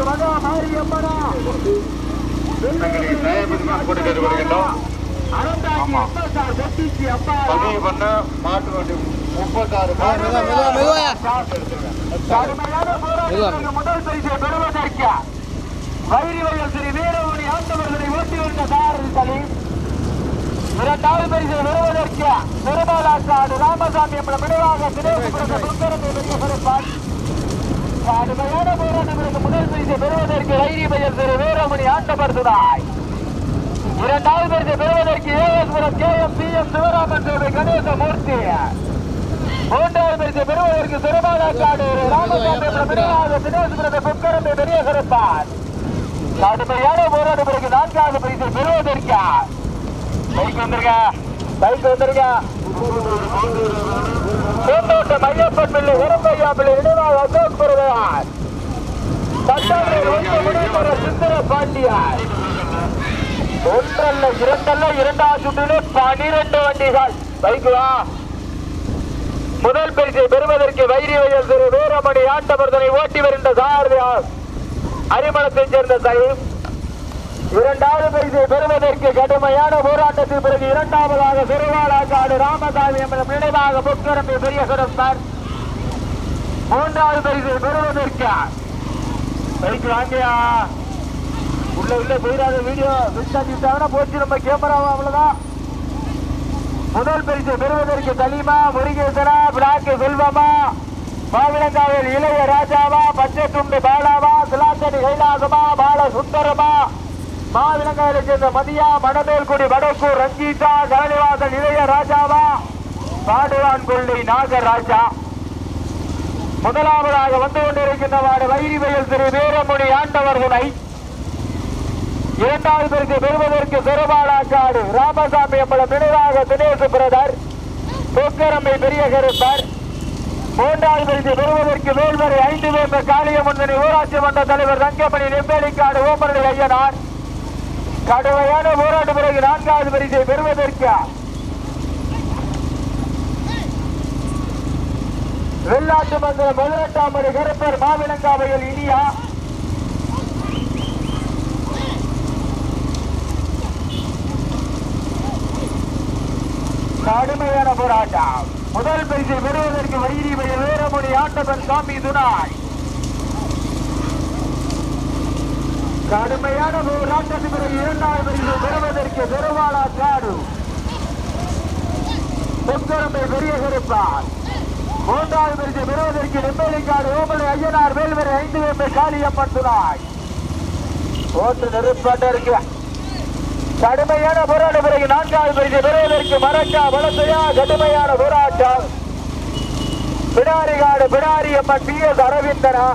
மகா மாரியம்மனா பதிவு பண்ண மாட்டு வண்டி 36 முதல் பரிசை பெறுவதற்கு வைரிவயல் ஸ்ரீ வீரமணி ஆண்டவர்களை ஓட்டி வந்த சாரதி சலீம். இரண்டாவது பரிசை பெறுவதற்கு பெருமாளாக்காடு ராமசாமி என்ற விடுவாக கடுமையான போராட்டங்களுக்கு முதல் பரிசை பெறுவதற்கு வைரிவயல் ஸ்ரீ வீரமணி ஆண்டவர் துணாய். இரண்டாவது பரிசை பெறுவதற்கு ஏஎஸ்புரம் KMPM சிவராமன் சேவை கணேசமூர்த்தி. மூன்றாவது பரிசை பெறுவதற்கு பெருமாளாக்காடு ராமசாமி என்ற விடுவாக தினேசுபுரத்தை புக்கரம்பை பெரிய கருப்பார். கடுமையான போராட்டங்களுக்கு நான்காவது பரிசை பெறுவதற்கு பைக் வந்திருக்க பூந்தோட்டம் ஐயப்பன் பிள்ளை உரம்பையா பிள்ளை நினைவாக அசோக் பெறுவார். சுந்தர பாண்டியார். ஒன்றல்ல இரண்டல்ல இரண்டாவது சுற்றிலே 12 வண்டிகள் பைக்குவா. முதல் பரிசை பெறுவதற்கு வைரிவயல் திரு வீரமணி ஆண்டவர்தனை ஓட்டி வருகின்ற சாரதியார் அரிமளத்தைச் சேர்ந்த சலீம். இரண்டாவது பரிசை பெறுவதற்கு கடுமையான போராட்டத்திற்கு பிறகு இரண்டாவதாக திருவாளாக்காடு ராமசாமி என்ற நினைவாக புக்கரம்பி பெரிய சிறப்பார். மூன்றாவது பரிசை பெறுவதற்கு பைக்கு வாங்கியா உள்ள போயிடாத வீடியோ விட்டாங்கன்னா போச்சு நம்ம கேமராவா அவ்வளவுதான். முதல் பரிசை பெறுவதற்கு சலீமா முருகேசனா பிளாக்கு செல்வமா மாவிலங்காவில் இளைய ராஜாவா பச்சை துண்டு பாலாவா சிலாத்தடி கைலாசமா பால சுந்தரமா மாவிலங்காவிலை சேர்ந்த மதியா மணமேல்குடி வடக்கூர் ரஞ்சிதா கரணிவாசன் இளைய ராஜாவா பாடுவான் கொள்ளை நாகராஜா. முதலாவதாக வந்து கொண்டிருக்கின்றவாறு வைரிவயல் திரு வீரமணி ஆண்டவர் துணை. இரண்டாவது பரிசை பெறுவதற்கு பெருமாளாக்காடு ராமசாமி எம்பளம் நினைவாக தினேசு பிரதர் பொக்கரம்பை பெரிய கருப்பர். மூன்றாவது பரிசை பெறுவதற்கு வேல்வரை 5 வேம்ப காளியம்மன் ஊராட்சி மன்ற தலைவர் ரங்கமணி நெம்பேலிக்காடு ஓமரடி ஐயனார். கடுமையான போராட்ட பிறகு நான்காவது பரிசை பெறுவதற்கு வெள்ளாட்டு மங்கலம் 18ஆம் முறை கருப்பர் மாவிலங்காவையில் இனியா. கடுமையான போராட்டம். முதல் பரிசை பெறுவதற்கு வைரிவயல் வீரமணி ஆண்டவன் சாமி துணாய். கடுமையான போராட்டத்திற்கு பிறகு இரண்டாவது பரிசை பெறுவதற்கு பெருவாளாக்காடு பொக்கரம்பை பெரிய கருப்பார். மூன்றாவது பரிசை பெறுவதற்கு நெம்பேலிக்காடு ஓமலை ஐயனார் வேல்வரை 5 வேம்பை காளியம்மன் துணாய். ஓட்டு நெருப்பாட்ட இருக்கு. கடுமையான போராட்ட பிறகு நான்காவது பரிசை பெறுவதற்கு மரக்கா வளசையா கடுமையான போராட்டம். பிடாரிகாடு பிடாரியம்மன் PS அரவிந்தனா.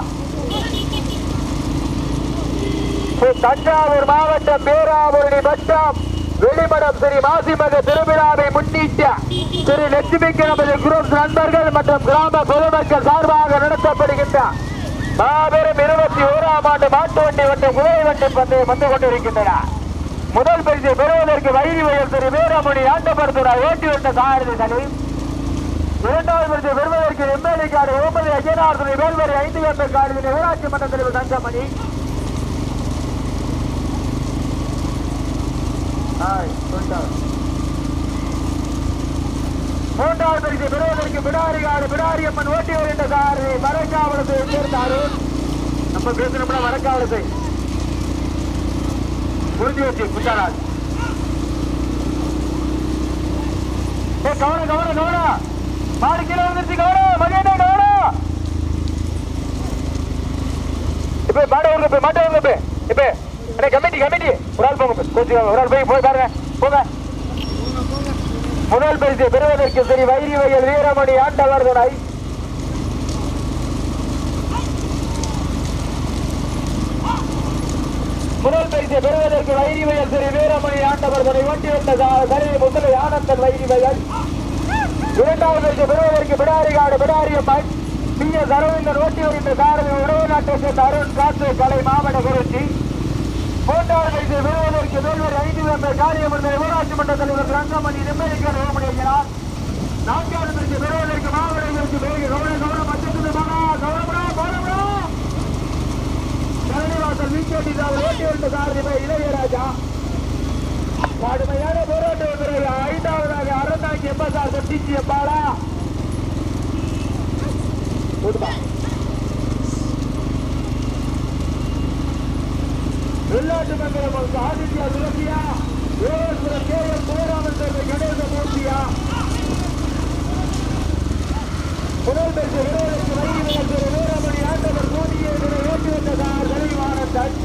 தஞ்சாவூர் மாவட்டம் பேராவூரணி வட்டம் வெளிமடம் ஸ்ரீ மாசிமக திருவிழாவை முன்னிட்டு திரு லட்சுமிக்கு நமது குரூப் நண்பர்கள் மற்றும் கிராம பொதுமக்கள் சார்பாக நடத்தப்படுகின்ற மாபெரும் 21ஆம் ஆண்டு மாட்டு வண்டி மற்றும் குதிரை வண்டி பந்தயம் வந்து கொண்டிருக்கின்றன. முதல் பரிசை பெறுவதற்கு வைரிவயல் திரு வீரமணி ஆண்டவர் துணை ஓட்டி வந்த சாரதி சலீம். இரண்டாவது பரிசை பெறுவதற்கு நெம்பேலிக்காடு ஓமலை ஐயனார் துணை வேல்வரை 5 வேம்பை காளியம்மன் ஊராட்சி மன்ற தலைவர் தங்கமணி. மூன்றாவது பரிசை பெறுவதற்கு பிடாரிகாடு பிடாரியம்மன் ஓட்டி வருகின்ற சாரதி மரக்காவலத்தை சேர்ந்தாரு. நம்ம பேசணும்னா மரக்காவலத்தை புரிஞ்சு வச்சு குட்டாராஜ். கவனம் கவனம் கவனம் மாடு கீழே வந்துருச்சு. கவனம் மகேட்டா கவனம். இப்ப மாட்ட ஊர்ல போய் மாட்ட ஊர்ல போய் இப்ப கமிட்டி கமிட்டி ஒரு ஆள் போங்க கொஞ்சம் ஒரு ஆள் போய் பாருங்க போங்க. முதல் பரிசை பெறுவதற்கு சரி வைரிவயல் வீரமணி ஆண்டவர் துணை. முதல் பரிசை பெறுவதற்கு வைரிவயல் சரி வீரமணி ஆண்டவர் துணை ஓட்டி வந்த கருவி முதலை ஆனந்தன் வைரிவயல். இரண்டாவது பரிசை பெறுவதற்கு பிடாரிகாடு பிடாரியம்மன் PS அரவிந்தன் ஓட்டி வருகின்ற சாரதி உறவு நாட்டை சேர்ந்த அருண் காற்று கலை மாவட்ட குறிச்சி. மூன்றாவது பரிசை பெறுவதற்கு வேல்வரை 5 வேம்பை காளியம்மன் ஊராட்சி மன்ற தலைவர் ரங்கமணி நெம்பேலிக்காடு ஓமலை ஐயனார். நான்காவது பரிசை பெறுவதற்கு மாவட்ட கவனம் கவனம் மச்சத்துக்கு கவனப்படா கவனப்படா விக்கெட் அவர் ஓட்டி வந்த சாரதிமை இளையராஜா. கடுமையான போராட்டம் பிறகு ஐந்தாவதாக அறந்தாங்கி எம்எஸ்ஆர் தொட்டிச்சி எம்பாடா வெளிநாட்டு மண்டலம் ஆதித்யா துளசியா ஏஎஸ்புரம் கே எம் சிவராமன் சேர்ந்த கணேசமூர்த்தியா முதல் பெற்று விரோதற்கு வழங்கி வளர்ந்த வீரமணி ஆண்டவர் கோடியை ஓட்டி வந்ததார் கலைவானந்தன்.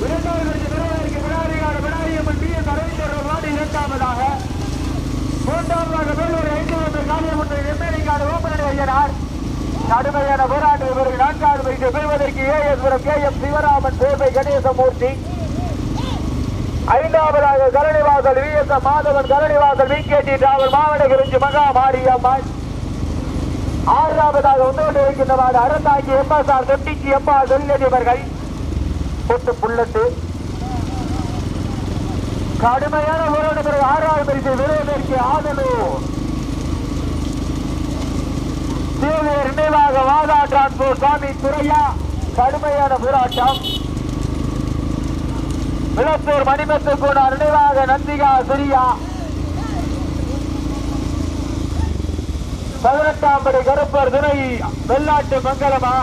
இரண்டாவது பெற்று விரோதற்கு விடாரியான விடாரியம்மன் பி எஸ் அரவிந்தர் வாடி இரண்டாவதாக. மூன்றாவதாக வேலூர் 5 மீட்டர் காலியமுன்றை எம்எல்ஏக்கான ஓபனடி ஐயனார். கடுமையான போராட்ட இவர்கள் நான்காவது பரிசு பெறுவதற்கு ஏஎஸ்புரம் கே எம் சிவராமன் சேர்ந்த கணேசமூர்த்தி. ஐந்தாவதாக Karanivasal V S Madhavan Karanivasal விகேடி travel மாவட்ட குறிஞ்சி மகா மாரியம்மன். ஆறாவதாக ஒன்றோடு இருக்கின்றவாறு அறந்தாங்கி எம்எஸ்ஆர் தொட்டிச்சி எம்ஆர் தொழிலதிபர்கள் பொட்டு புல்லட்டு. கடுமையான போராட்ட பிறகு ஆறாவது பரிசு விரோதற்கு ஆதலூர் தேவையர் நினைவாக வாதா டிரான்ஸ்போர்ட் சாமி துறையா. கடுமையான போராட்டம். விளத்தூர் மணிமத்து கூட நினைவாக நந்திகா சிரியா. 18ஆம் படி கருப்பர் துணை வெள்ளாட்டு மங்கலமா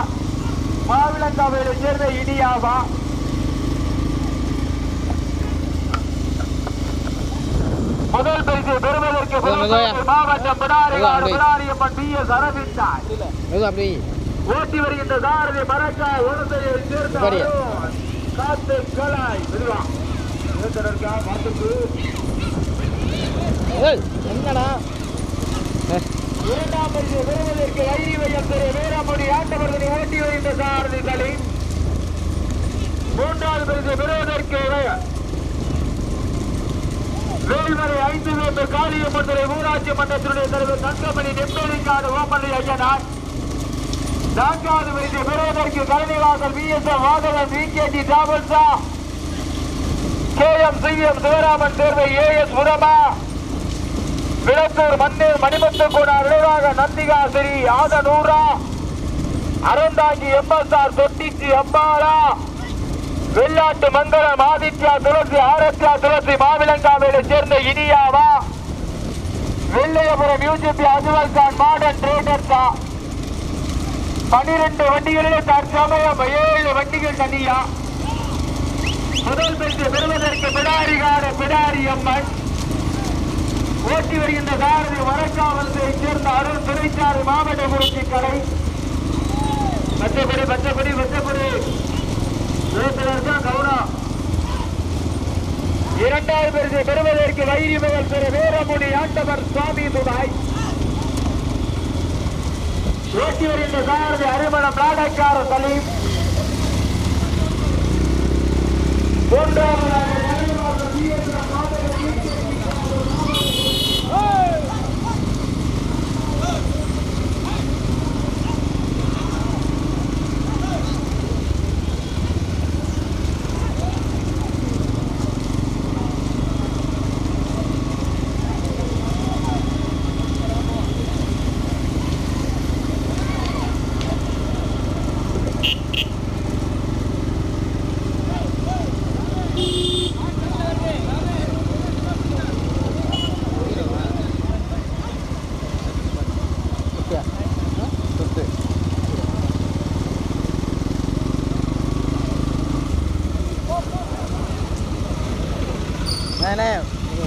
மாவிளங்காவையை சேர்ந்த இடியாவா. முதல் பரிசு பெறுவதற்கு மாவட்டம் பிடாரியம்மன் பி எஸ் அரவிந்தார் ஓட்டி வருகின்ற சாரதி மரக்கா உடந்தையை சேர்ந்த காத்து கலாய் என்னடா இரண்டாம் பரிசு பெறுவதற்கு வைரிவையம் திரு வீரமணி ஆண்டவர்களை ஓட்டி வருகின்ற சாரதிகளின். மூன்றாவது பரிசு பெறுவதற்கு வேல்வரை 5 மீட்டர் காளியம்மன் ஊராட்சி மன்றத்தினுடைய தலைவர் தங்கமணி நெம்பேலிக்கான ஓமனை ஐயனார். நான்காவது பரிசு பெறுவதற்கு Karanivasal V S Vadhavan VKD டிராவல்ஸா K M C M Sivaraman Servai A S புரமா. விளத்தூர் மண்ணீர் மணிமத்து கோடார் விளைவாக நந்திகா ஸ்ரீ ஆதனூரா. அறந்தாங்கி எம்எஸ்ஆர் தொட்டிச்சி அம்பாளா. வெள்ளாட்டு மங்கலம் ஆதித்யா துளசி ஆரத்யா துளசி மாவிளங்காவையை சேர்ந்த இனியாவா. வெள்ளையபுரம் யூஜிபி அஜுவல் கான் மாடர்ன் ட்ரேடர்ஸா. 12 வண்டிகளிலே தற்சமயம் 7 வண்டிகள் தனியா. முதல் பரிசு பெறுவதற்கு பிடாரிகார பிடாரி அம்மன் ஓட்டி வருகின்ற சாரதி மரக்காவலத்தை சேர்ந்த அருள் துறைச்சாறு மாவட்ட குறிச்சி கடை. பச்சைப்படி பச்சைப்படி பச்சைப்படி கௌரவம். இரண்டாவது பரிசு பெறுவதற்கு வைரி மகள் திரு வீரமுனி ஆண்டவர் சுவாமி துபாய் ஓட்டி வருகின்ற சாரதி அரிமணம் நாடக்கார சலீம். மூன்றாவதாக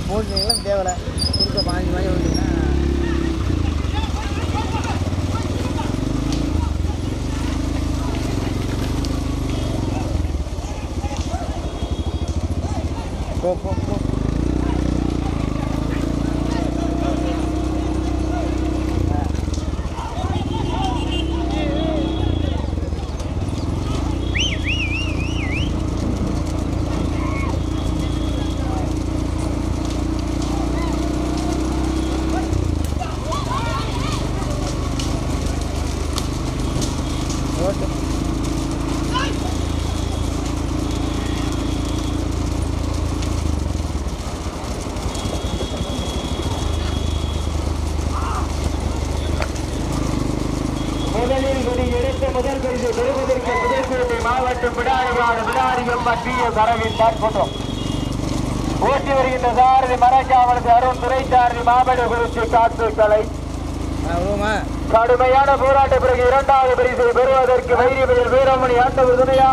போட்டுலாம் தேவையில்ல கொடுக்க 15 மணி வந்தீங்கன்னா போ போ போ. மாவட்டம் பிடாரிகாடு பிடாரியம் பற்றிய தரவின் தான் போட்டோம். ஓட்டி வருகின்ற சாரதி மரக்காவலத்து அருண் துறைச்சாரதி மாவட்ட குறிச்சி காத்து கலை கடுமையான போராட்ட பிறகு இரண்டாவது பரிசை பெறுவதற்கு வைரியமையில் வீரமணி ஆண்டவர் துணையா.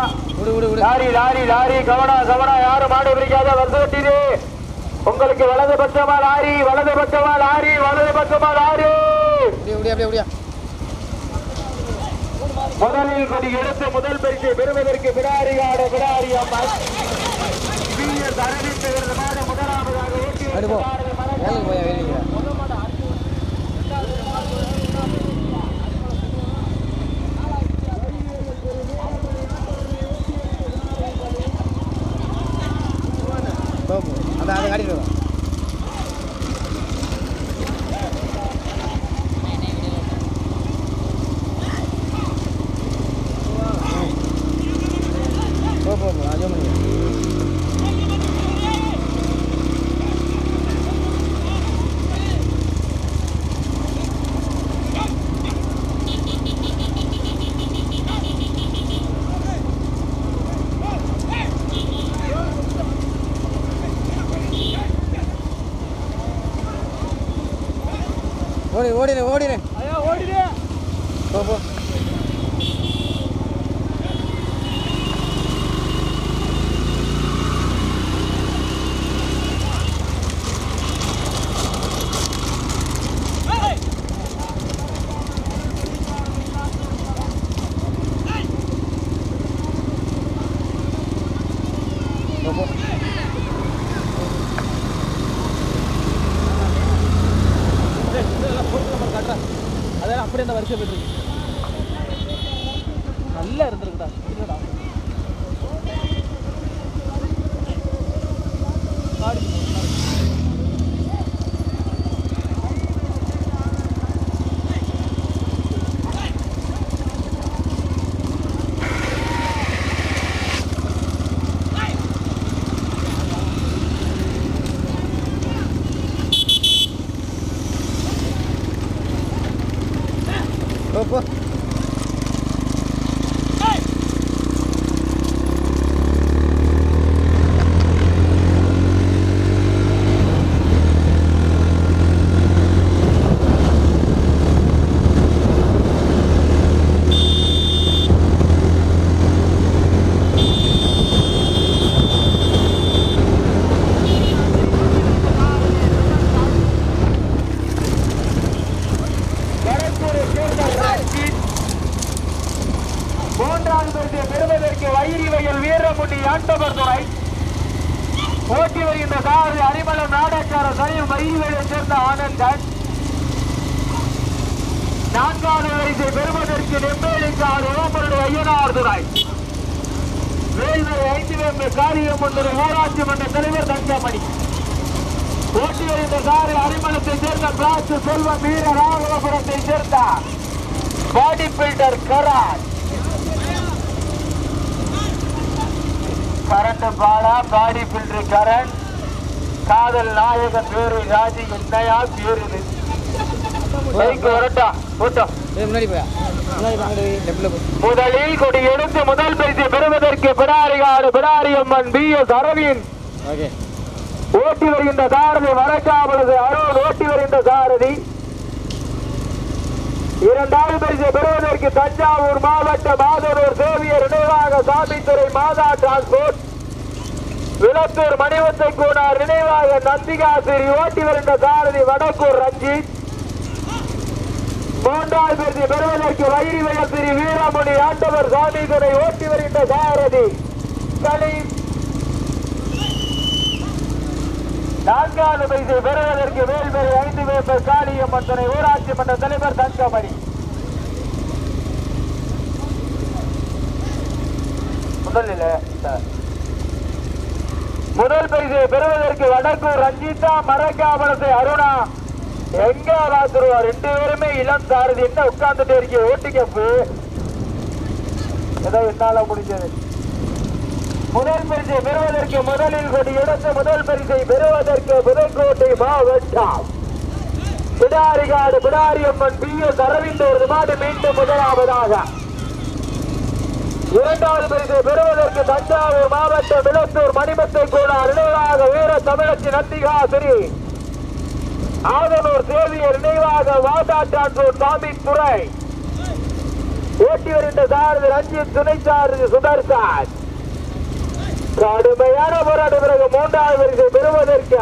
Lorry lorry lorry Kavanaugh Kavanaugh யாரும் மாடு பிடிக்காத வருஷத்திலே உங்களுக்கு வலது பட்சமா லாரி வலது பட்சமா லாரி வலது பட்சமா லாரி. முதலில் கொடி எடுத்து முதல் பரிசை பெறுவதற்கு பிடாரிகாடு பிடாரி அம்மன் அறிவித்து விருதுமான முதலாவதாக அதை காட்டிடுவோம். ஓடினேன் போ போ. அப்படி அந்த வருஷம் போயிட்டு நல்லா இருந்திருக்குடா. போ. பெறுவதற்கு வைரிவையில் வீரமுடி ஆண்டவர் துறை ஓட்டி வருகின்ற சாரதி அரிமளம் நாடக்கார சனியும் வைரிவையை சேர்ந்த ஆனந்தன். நான்காவது வரிசை பெறுவதற்கு நெம்பேலிக்காடு ஓமருடைய ஐயனார் துறை வேல்வை 5 வேம்பு காரியம் ஒன்று ஊராட்சி மன்ற தலைவர் தங்கமணி ஓட்டி வருகின்ற சாரதி அரிமளத்தை சேர்ந்த பிளாஸ் செல்வம் வீர ராகவபுரத்தை சேர்ந்த body builder garage current Bala body builder Karan காதல் நாயகன் பேரு ராஜி என்னையா பேருது முதலில் கொடி எடுத்து முதல் பரிசு பெறுவதற்கு பிடாரிகாடு பிடாரியம்மன் BS அரவிந்த் ஓட்டி வருகின்ற சாரதி வரக்காவலது அருண் ஓட்டி வருகின்ற சாரதி. இரண்டாவது பரிசு பெறுவதற்கு தஞ்சாவூர் மாவட்டம் மாதனூர் சேவியர் நினைவாக சாமித்துறை மாதா டிரான்ஸ்போர்ட் விளத்தூர் மணிவத்தை கூடார் நினைவாக நந்திகாசிரி ஓட்டி வருகின்ற சாரதி வடக்கூர் ரஞ்சித். மூன்றாவது பரிசு பெறுவதற்கு வைரிவயல் ஸ்ரீ வீரமணி ஆண்டவர் சாமித்துறை ஓட்டி வருகின்ற சாரதி கலீம். நான்காவது பரிசு பெறுவதற்கு வேல்வெளி 5 வேம்பர் காளியம்மன் துணை ஊராட்சி மன்ற தலைவர் தங்கமணி. முதல் பரிசு பெறுவதற்கு வடக்கூர் ரஞ்சிதா மரக்காவலத்தை அருணா எங்க வாத்துருவா 2 பேருமே இளம் சாரதி. என்ன உட்கார்ந்துட்டு இருக்க ஓட்டிக்கப்பு ஏதோ என்னால முடிஞ்சது. முதல் பரிசை பெறுவதற்கு முதலில் கொடி எடுத்து முதல் பரிசை பெறுவதற்கு புதுக்கோட்டை மாவட்டம் பிடாரிகாடு பிடாரியம்மன் BS அரவிந்த் ஒரு மாடு மீண்டும் முதலாவதாக இரண்டாவது பரிசை பெறுவதற்கு தஞ்சாவூர் மாவட்டம் விளத்தூர் மணிமத்தை கோடார் நினைவாக வீர தமிழச்சி நந்திகாசிரி ஆதனூர் சேவியர் நினைவாக வாதாட்டாற்றூர் சாமி துறை ஓட்டி வருகின்ற சாரதி ரஞ்சித் துணை சாரதி சுதர்சன் கடுமையான போராட்ட பிறகு மூன்றாவது பரிசை பெறுவதற்கு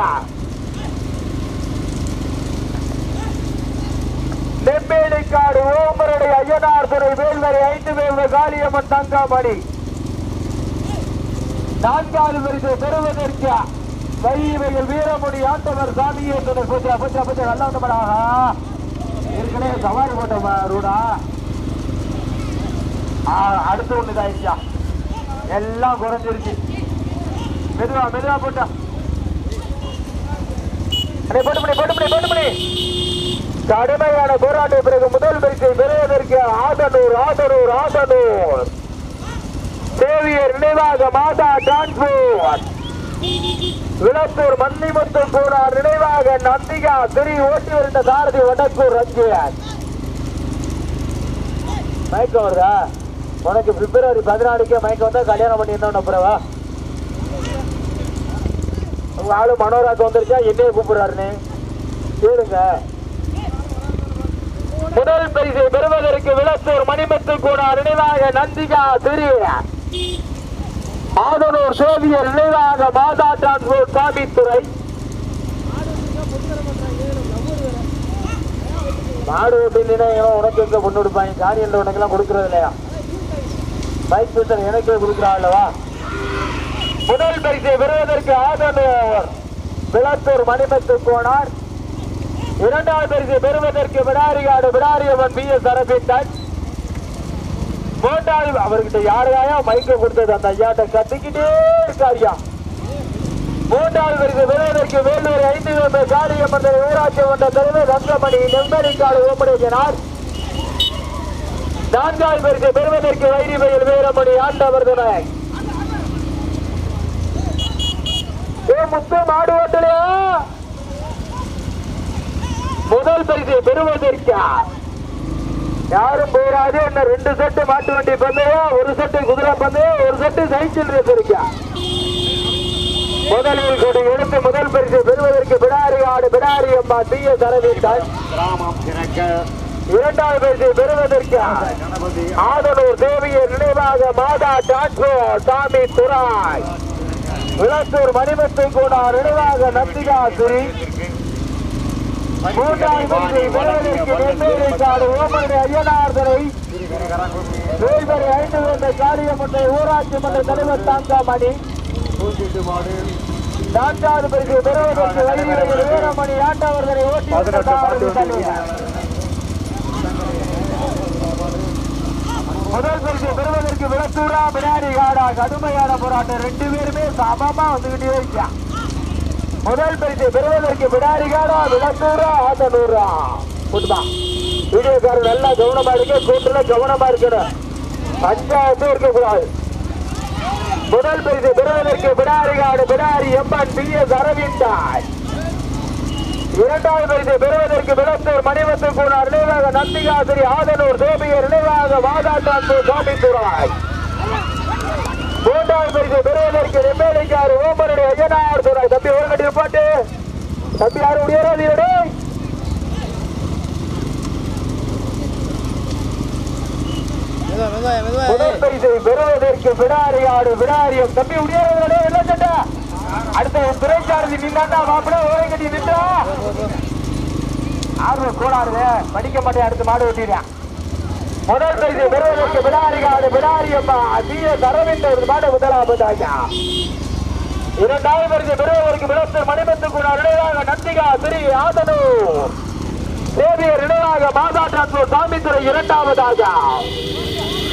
நெம்பேலிக்காடு ஓமரடை ஐயனார் துறை வேல்வரை 5 வேல்வர் காளியம்மன் தங்கமணி நான்காவது பரிசை பெறுவதற்கு வைவையில் வீரமுடி ஆண்டவர் சாமியை நல்லா வந்தப்படாக ஏற்கனவே சவாரி போட்ட ரூடா அடுத்து ஒண்ணு இதாயிடுச்சா எல்லாம் குறைஞ்சிருச்சு மெதுவா போட்டா போட்டு கடுமையான போராட்ட பிறகு முதல் பரிசை பெறுவதற்கு ஆதனூர் சேவியர் நினைவாக மாதா டிரான்ஸ்போர்ட் விளத்தூர் மன்னிமுத்தம் கூடார் நினைவாக நந்திகா திரி ஓட்டி வருகின்ற சாரதி வடக்கூர் ரஞ்சியன் மயக்கம் வருதா உனக்கு பிப்ரவரி 14 மயக்கம் வந்தா கல்யாணம் பண்ணி என்ன அப்புறவா உங்க ஆளு மனோராஜ் வந்துருச்சா என்னைய கூப்பிடுறாருன்னு கேளுங்க. முதல் பரிசை பெறுவதற்கு விளத்தூர் மணிமத்து கூடார் நினைவாக நந்திகா திரி ஆதனூர் சேவியர் நினைவாக மாதா டிரான்ஸ்போர்ட் சாமித்துறை மாடு ஓட்டினா உனக்கு எங்க பொண்ணு கொடுப்பாங்க காரியல் உனக்கு எல்லாம் கொடுக்கறது இல்லையா பைக் பீட்டர் எனக்கே கொடுக்குறா அல்லவா. முதல் பரிசை பெறுவதற்கு ஆதனூர் விளத்தூர் மணிமத்து கோனார் இரண்டாவது பரிசை பெறுவதற்கு விடாரிகாடு விடாரியம்மன் BS அரபிட்டன் மூன்றாவது அவர்கிட்ட யாரையா மைக்க கொடுத்தது அந்த ஐயாட்ட கத்திக்கிட்டே இருக்காரியா. மூன்றாவது பரிசு பெறுவதற்கு வேலூர் 5 வேல்வர் காளியம்மன் ஊராட்சி மன்ற தலைவர் ரங்கமணி நெம்பரிக்காடு ஓமடையினார். நான்காவது பரிசு பெறுவதற்கு வைரிவையில் வீரமணி ஆண்டவர் துணை முத்து மாடு ஓட்டலையா. முதல் பரிசை பெறுவதற்கு யாரும் போராது என்ன 2 செட்டு மாட்டு வண்டி பந்தயம் 1 செட்டு குதிரை பந்தயம் 1 செட்டு சைக்கிள் ரேஸ் இருக்கா. முதலில் கொடி எடுத்து முதல் பரிசை பெறுவதற்கு பிடாரிகாடு பிடாரியம்மா BS அரவிந்தன். இரண்டாவது பரிசை பெறுவதற்கு ஆதனூர் தேவியர் நினைவாக மாதா டிரான்ஸ்போர்ட் சாமி துராய் விளத்தூர் மணிமத்தை கூடார் நினைவாக நந்திகாசுரி. மூன்றாவது பரிசை பெறுவதற்கு நெம்பேலிக்காடு ஓமரடை ஐயனார் துறை வேல்வரை 5 வேல்வர் காளியம்மன் ஊராட்சி மன்ற தலைவர் தங்கமணி. நான்காவது பரிசை பெறுவதற்கு வைரிவையில் வீரமணி ஆண்டவர்களை ஓட்டி முதல் பரிசை பெறுவதற்கு விளத்தூரா பினாரி காடா கடுமையான போராட்டம் 2 பேருமே சமமா வந்துகிட்டே இருக்கா. முதல் பரிசை பெறுவதற்கு பிடாரி காடா விளத்தூரா ஆதனூரா புதுமா வீடியோக்காரர் நல்லா கவனமா இருக்க கூட்டுல கவனமா இருக்கணும் பஞ்சாயத்து இருக்கக்கூடாது. முதல் பரிசை பெறுவதற்கு பிடாரிகாடு பிடாரி எம்மன் BS அரவிந்தன். இரண்டாவது பரிசை பெறுவதற்கு விளத்தூர் மணிமத்து கூடார் நினைவாக நந்திகாசிரி ஆதனூர் தேவியர் நினைவாக வாதாட்டான்பூர் சாமித்துராய். மூன்றாவது பரிசை பெறுவதற்கு நெம்பேலிக்காடு ஓமரடை ஐயனார் துறை. தம்பி ஒரு கட்டி பாட்டு தம்பி யாரும் முடியாது. முதல் பரிசை பெறுவதற்கு பிடாரிகாடு பிடாரியம் தம்பி முடியாது அடுத்த துறைச்சாரதி நின்னா மாப்பிட ஓரை கட்டி நின்றா ஆர்வம் கூடாது படிக்க மாட்டேன் அடுத்த மாடு ஓட்டிடுறேன். முதல் பரிசை பெறுவதற்கு பிடாரிகாடு பிடாரியம்மா BS அரவிந்தன் மாடு முதலாவதாக. இரண்டாவது பரிசை பெறுவதற்கு விளத்தூர் மணிமத்து கூடார் நினைவாக நந்திகா திரி ஆதனூர் தேவியர் நினைவாக மாதா டிரான்ஸ்போர்ட் சாமித்துறை இரண்டாவதாக.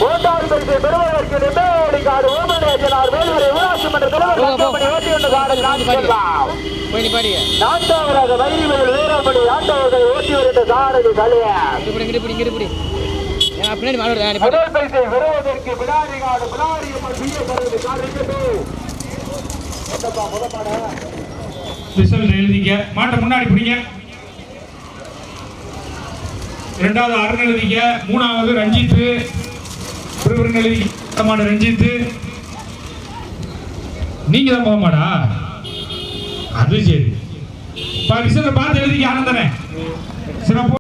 மூன்றாவது பரிசை பெறுவதற்கு நெம்பேலிக்காடு ஓமரடை ஐயனார் வேல்வரை ஊராட்சி மன்ற தலைவர் ரங்கமணி ஓட்டி வந்த சாரதி நான்காவதாக வைரிவையில் வீரமணி ஆண்டவர்களை ஓட்டி வருகின்ற சாரதி தலைவர். முதல் பரிசை பெறுவதற்கு பிடாரிகாடு பிடாரியம்மன் BS எழுதிக்க மாட்டை முன்னாடி பிடிங்க. இரண்டாவது அருண் எழுதிக்க. மூணாவது ரஞ்சித் எழுதி மாடு ரஞ்சித் நீங்க தான் போக மாடா அது சரி விசில பார்த்து எழுதிக்க ஆனந்தனே சிறப்பு